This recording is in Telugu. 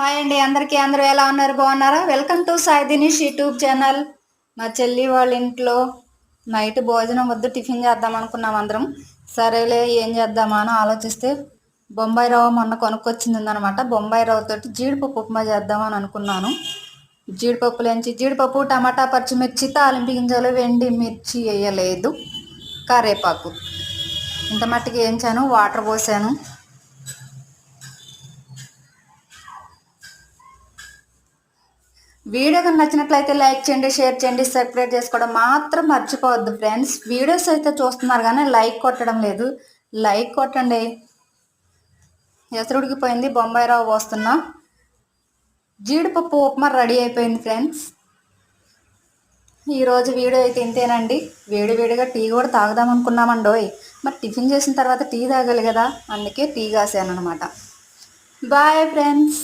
హాయ్ అండి అందరికీ. అందరూ ఎలా ఉన్నారు? బాగున్నారా? Welcome to Sai Dinesh YouTube channel. మా చెల్లి వాళ్ళ ఇంట్లో నైట్ భోజనం వద్దు, టిఫిన్ చేద్దాం అనుకున్నాం అందరం. సరేలే ఏం చేద్దామా అని ఆలోచిస్తే బొంబాయి రవ్వ మొన్న కొనుక్కొచ్చిందనమాట. బొంబాయి రవ్వ తోటి జీడిపప్పు ఉప్మా చేద్దామని అనుకున్నాను. జీడిపప్పు, టమాటా, పచ్చిమిర్చి, తాలింపు గింజలు, వెండి మిర్చి వేయలేదు, కరేపాకు ఇంత మట్టికి వేయించాను, వాటర్ పోసాను. వీడియో కనుక నచ్చినట్లయితే లైక్ చేయండి, షేర్ చేయండి, సబ్స్క్రైబ్ చేసుకోవడం మాత్రం మర్చిపోవద్దు ఫ్రెండ్స్. వీడియోస్ అయితే చూస్తున్నారు కానీ లైక్ కొట్టడం లేదు. లైక్ కొట్టండి. ఎసరుడికిపోయింది, బొంబాయి రవ్వ పోస్తున్నా. జీడిపప్పు ఉప్మా రెడీ అయిపోయింది ఫ్రెండ్స్. ఈరోజు వీడియో అయితే ఇంతేనండి. వేడివేడిగా టీ కూడా తాగుదాం అనుకున్నామండోయ్. మరి టిఫిన్ చేసిన తర్వాత టీ తాగాలి కదా, అందుకే టీ కాసాను అనమాట. Bye friends.